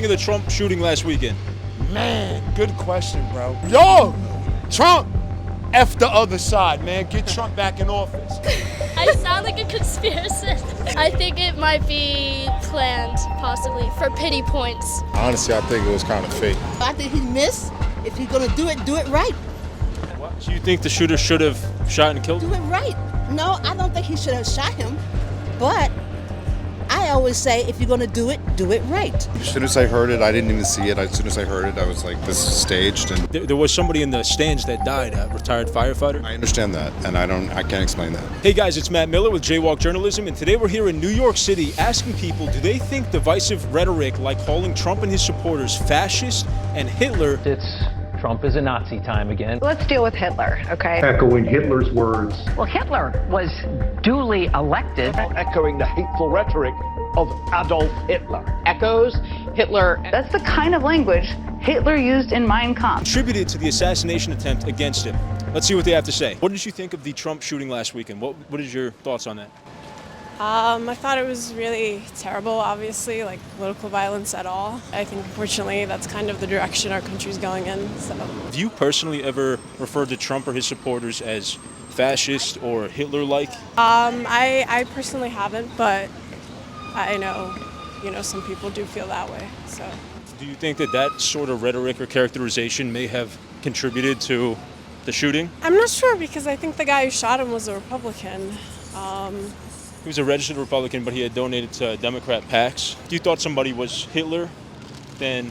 think of the Trump shooting last weekend? Man, good question, bro. Yo, Trump, F the other side, man. Get Trump back in office. I sound like a conspiracist. I think it might be planned, possibly, for pity points. Honestly, I think it was kind of fake. I think he missed. If he's gonna do it right. So you think the shooter should have shot and killed him? Do it right. No, I don't think he should have shot him. But I always say, if you're gonna do it right. As soon as I heard it, I didn't even see it. As soon as I heard it, I was like, this is staged. And There was somebody in the stands that died, a retired firefighter. I understand that, and I can't explain that. Hey guys, it's Matt Miller with Jaywalk Journalism, and today we're here in New York City asking people, do they think divisive rhetoric like calling Trump and his supporters fascist and Hitler? Trump is a Nazi time again. Let's deal with Hitler, okay? Echoing Hitler's words. Well, Hitler was duly elected. Echoing the hateful rhetoric of Adolf Hitler. Echoes Hitler. That's the kind of language Hitler used in Mein Kampf. Contributed to the assassination attempt against him. Let's see what they have to say. What did you think of the Trump shooting last weekend? What is your thoughts on that? I thought it was really terrible, obviously, like political violence at all. I think, unfortunately, that's kind of the direction our country's going in. So, Have you personally ever referred to Trump or his supporters as fascist or Hitler-like? I personally haven't, but I know, some people do feel that way. So, Do you think that sort of rhetoric or characterization may have contributed to the shooting? I'm not sure because I think the guy who shot him was a Republican. He was a registered Republican, but he had donated to Democrat PACs. If you thought somebody was Hitler, then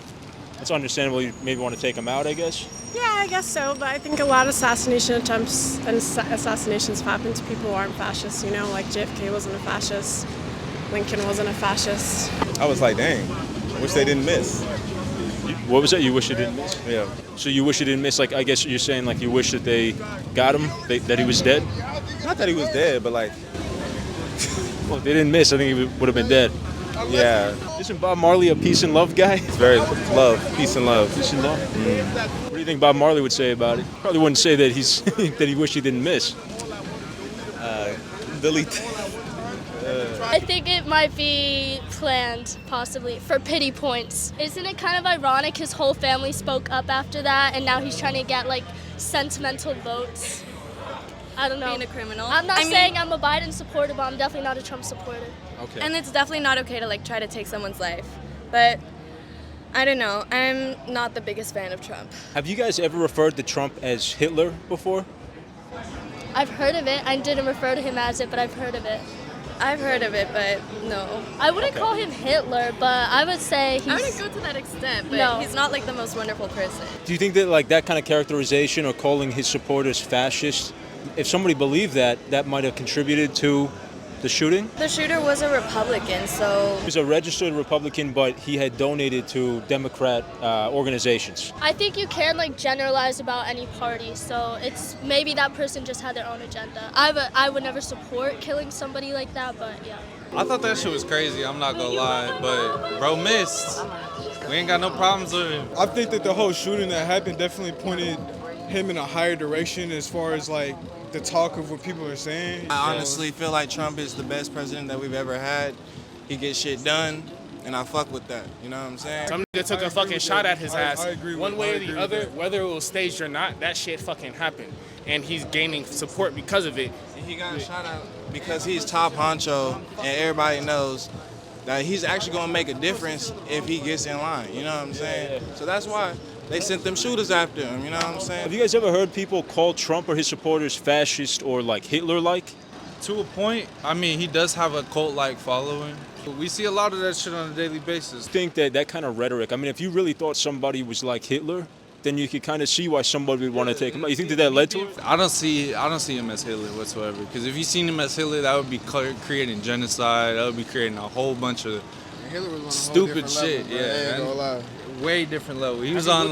it's understandable you maybe want to take him out, I guess. Yeah, I guess so, but I think a lot of assassination attempts and assassinations have happened to people who aren't fascists, like JFK wasn't a fascist, Lincoln wasn't a fascist. I was like, dang, I wish they didn't miss. What was that? You wish they didn't miss? Yeah. So you wish they didn't miss, like, I guess you're saying, like, you wish that they got him, that he was dead? Not that he was dead, but like, Well, if they didn't miss, I think he would have been dead. yeah. Isn't Bob Marley a peace and love guy? It's very love, peace and love. Peace and love? What do you think Bob Marley would say about it? Probably wouldn't say that that he wished he didn't miss. Delete. I think it might be planned, possibly, for pity points. Isn't it kind of ironic his whole family spoke up after that, and now he's trying to get, sentimental votes? I don't know. Being a criminal. I'm not saying I'm a Biden supporter, but I'm definitely not a Trump supporter. Okay. And it's definitely not okay to try to take someone's life. But I don't know. I'm not the biggest fan of Trump. Have you guys ever referred to Trump as Hitler before? I've heard of it. I didn't refer to him as it, but I've heard of it. I've heard of it, but no. I wouldn't call him Hitler, but I would say he's... I wouldn't go to that extent, but No. he's not the most wonderful person. Do you think that that kind of characterization or calling his supporters fascist, if somebody believed that might have contributed to the shooting? The shooter was a Republican, so... He was a registered Republican, but he had donated to Democrat organizations. I think you can generalize about any party, so it's maybe that person just had their own agenda. I would never support killing somebody like that, but yeah. I thought that shit was crazy, I'm not gonna lie, but bro missed. We ain't got no problems with him. I think that the whole shooting that happened definitely pointed him in a higher direction as far as the talk of what people are saying. I honestly feel like Trump is the best president that we've ever had. He gets shit done, and I fuck with that. You know what I'm saying? Some nigga took a fucking shot at his ass. I agree with One way or I agree the with other, that. whether it was staged or not, that shit fucking happened. And he's gaining support because of it. He got shot at because he's top honcho, and everybody knows that he's actually gonna make a difference if he gets in line. You know what I'm saying? So that's why they sent them shooters after him. You know what I'm saying? Have you guys ever heard people call Trump or his supporters fascist or Hitler-like? To a point, I mean, he does have a cult-like following. We see a lot of that shit on a daily basis. I think that kind of rhetoric, if you really thought somebody was like Hitler, then you could kind of see why somebody would want to take him out. You think that led to it? I don't see him as Hitler whatsoever. Because if you seen him as Hitler, that would be creating genocide. That would be creating a whole bunch of stupid shit. Yeah, way different level. He was on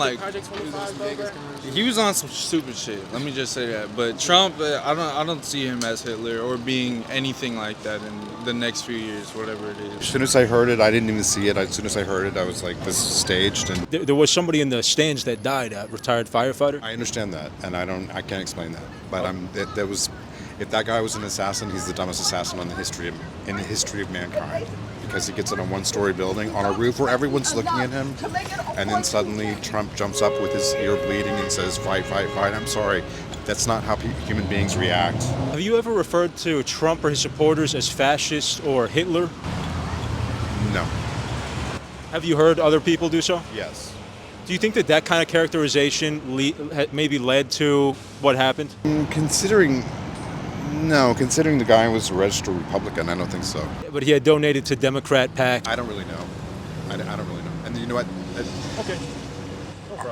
he was on some stupid shit. Let me just say that. But Trump, I don't see him as Hitler or being anything like that in the next few years, whatever it is. As soon as I heard it, I didn't even see it. As soon as I heard it, I was like, this is staged. And There was somebody in the stands that died, a retired firefighter. I understand that, and I can't explain that. But If that guy was an assassin, he's the dumbest assassin in the history of mankind, because he gets in a one-story building on a roof where everyone's looking at him, and then suddenly Trump jumps up with his ear bleeding and says, "Fight, fight, fight." I'm sorry, that's not how human beings react. Have you ever referred to Trump or his supporters as fascist or Hitler? No. Have you heard other people do so? Yes. Do you think that that kind of characterization maybe led to what happened? Considering the guy was a registered Republican, I don't think so. But he had donated to Democrat PAC. I don't really know. I don't really know. And you know what? Okay.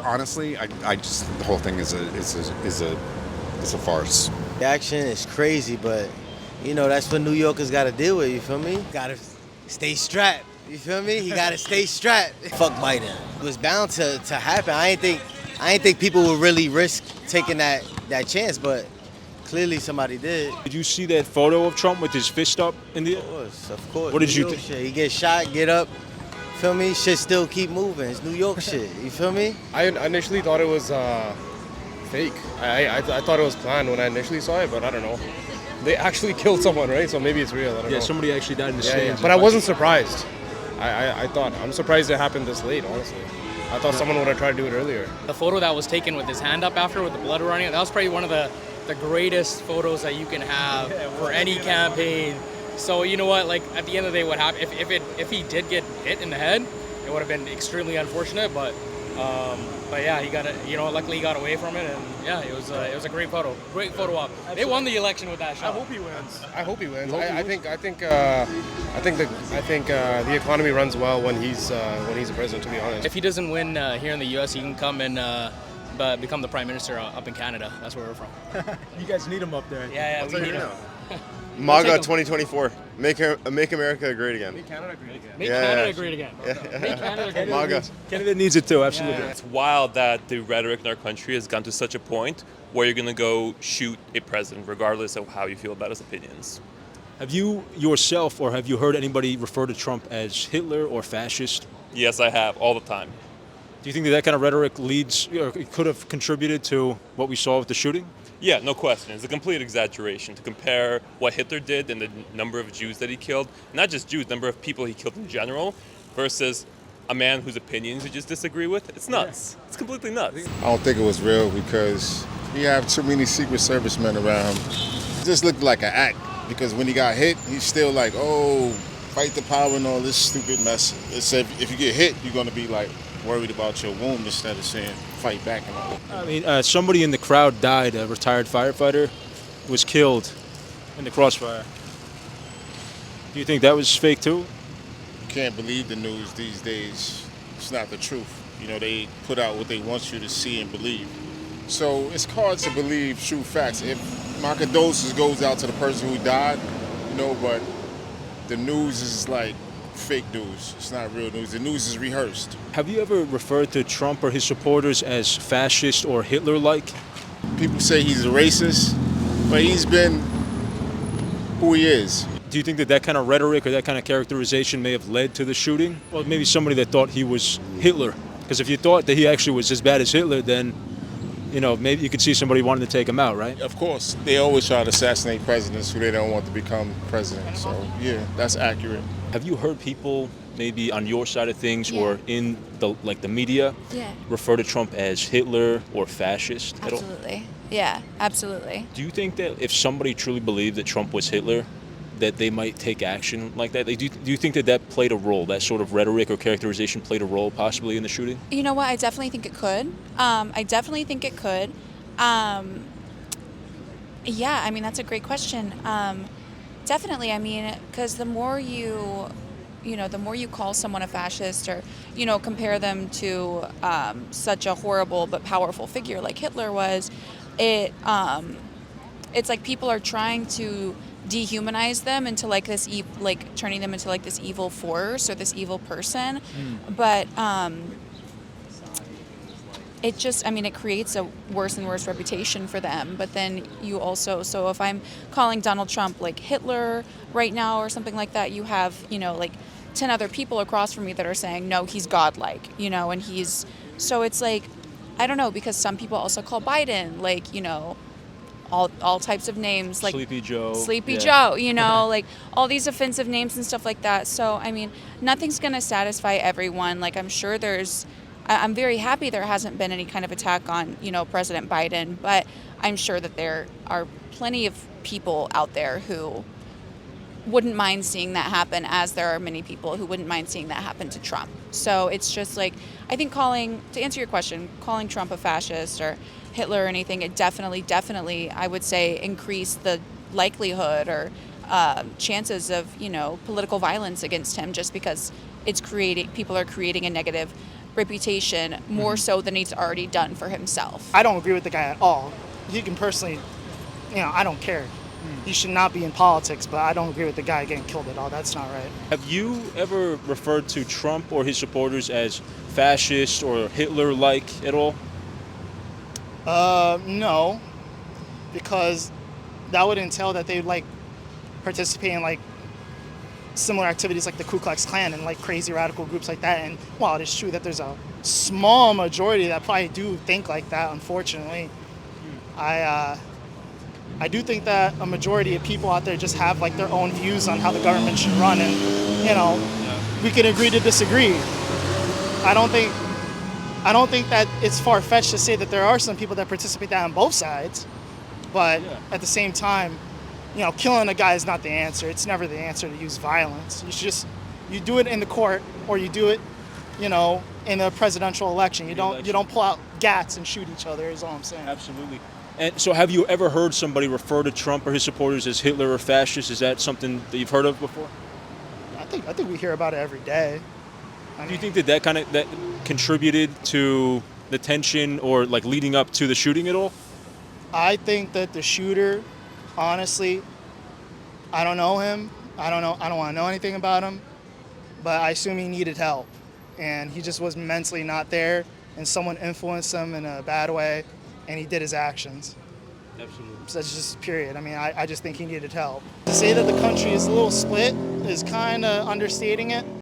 Honestly, I just, the whole thing is a farce. The action is crazy, but you know that's what New Yorkers got to deal with. You feel me? Got to stay strapped. You feel me? He got to stay strapped. Fuck Biden. It was bound to happen. I ain't think people would really risk taking that chance, but clearly somebody did. Did you see that photo of Trump with his fist up in the air? Of course. What did you think? think? He get shot, get up. Feel me? Shit still keep moving. It's New York shit. You feel me? I initially thought it was fake. I thought it was planned when I initially saw it, but I don't know. They actually killed someone, right? So maybe it's real. I don't know. Yeah, somebody actually died in the stands. But I wasn't surprised. I'm surprised it happened this late, honestly. I thought someone would have tried to do it earlier. The photo that was taken with his hand up after, with the blood running, that was probably one of the greatest photos that you can have for any campaign. So you know what, like at the end of the day, what happened, if he did get hit in the head, it would have been extremely unfortunate, but yeah, he got it, you know, luckily he got away from it, and yeah, it was a great photo op. They won the election with that shot. I hope he wins. I think the economy runs well when he's a president, to be honest. If he doesn't win here in the U.S., he can come and become the prime minister up in Canada. That's where we're from. You guys need him up there. Yeah, we need him. MAGA 2024. Make America great again. Make Canada great again. Make Canada great again. Make Canada great again. MAGA. Canada needs it too, absolutely. It's wild that the rhetoric in our country has gone to such a point where you're going to go shoot a president regardless of how you feel about his opinions. Have you yourself, or have you heard anybody refer to Trump as Hitler or fascist? Yes, I have, all the time. Do you think that kind of rhetoric leads, or could have contributed to what we saw with the shooting? Yeah, no question. It's a complete exaggeration to compare what Hitler did and the number of Jews that he killed, not just Jews, number of people he killed in general, versus a man whose opinions you just disagree with. It's nuts. It's completely nuts. I don't think it was real because he have too many Secret Service men around. It just looked like an act because when he got hit, he's still like, oh, fight the power and all this stupid mess. It's if you get hit, you're going to be like worried about your wound instead of saying fight back and all. I mean, somebody in the crowd died. A retired firefighter was killed in the crossfire. Do you think that was fake too? You can't believe the news these days. It's not the truth. You know, they put out what they want you to see and believe. So it's hard to believe true facts. If my condolences goes out to the person who died, you know, but the news is like fake news. It's not real news. The news is rehearsed. Have you ever referred to Trump or his supporters as fascist or Hitler-like? People say he's a racist, but he's been who he is. Do you think that that kind of rhetoric or that kind of characterization may have led to the shooting? Or maybe somebody that thought he was Hitler? Because if you thought that he actually was as bad as Hitler, then, you know, maybe you could see somebody wanting to take him out, right? Of course. They always try to assassinate presidents who they don't want to become president. So, yeah, that's accurate. Have you heard people maybe on your side of things or in the media refer to Trump as Hitler or fascist at all? Absolutely. Yeah, absolutely. Do you think that if somebody truly believed that Trump was Hitler, that they might take action like that? Do you think that that played a role, that sort of rhetoric or characterization played a role possibly in the shooting? You know what? I definitely think it could. Yeah, I mean, that's a great question. Definitely, I mean, because the more you call someone a fascist or, you know, compare them to such a horrible but powerful figure like Hitler was, it's like people are trying to dehumanize them into like this, turning them into like this evil force or this evil person. But it just, I mean, it creates a worse and worse reputation for them. But then you also, so if I'm calling Donald Trump like Hitler right now or something like that, you have, you know, like 10 other people across from me that are saying, no, he's godlike, you know, and so it's like, I don't know, because some people also call Biden like, you know, all types of names like Sleepy Joe. Sleepy Yeah. Joe, you know, like all these offensive names and stuff like that. So, I mean, nothing's going to satisfy everyone. Like, I'm sure I'm very happy there hasn't been any kind of attack on, you know, President Biden, but I'm sure that there are plenty of people out there who wouldn't mind seeing that happen, as there are many people who wouldn't mind seeing that happen to Trump. So it's just like, I think to answer your question, calling Trump a fascist or Hitler or anything, it definitely, I would say, increase the likelihood or chances of, you know, political violence against him, just because people are creating a negative reputation more so than he's already done for himself. I don't agree with the guy at all. He can personally, you know, I don't care. He should not be in politics, but I don't agree with the guy getting killed at all. That's not right. Have you ever referred to Trump or his supporters as fascist or Hitler-like at all? No, because that would entail that they would like participate in like similar activities like the Ku Klux Klan and like crazy radical groups like that. And while it is true that there's a small majority that probably do think like that, unfortunately, I do think that a majority of people out there just have like their own views on how the government should run, and you know, we can agree to disagree. I don't think that it's far-fetched to say that there are some people that participate that on both sides, but at the same time, you know, killing a guy is not the answer. It's never the answer to use violence. You do it in the court, or you do it, you know, in a presidential election. You don't pull out gats and shoot each other, is all I'm saying. Absolutely. And so have you ever heard somebody refer to Trump or his supporters as Hitler or fascist? Is that something that you've heard of before? I think we hear about it every day. Do you think that contributed to the tension or like leading up to the shooting at all? I think that the shooter, honestly, I don't know him. I don't want to know anything about him, but I assume he needed help, and he just was mentally not there, and someone influenced him in a bad way, and he did his actions. Absolutely. So that's just period. I mean, I just think he needed help. To say that the country is a little split is kind of understating it.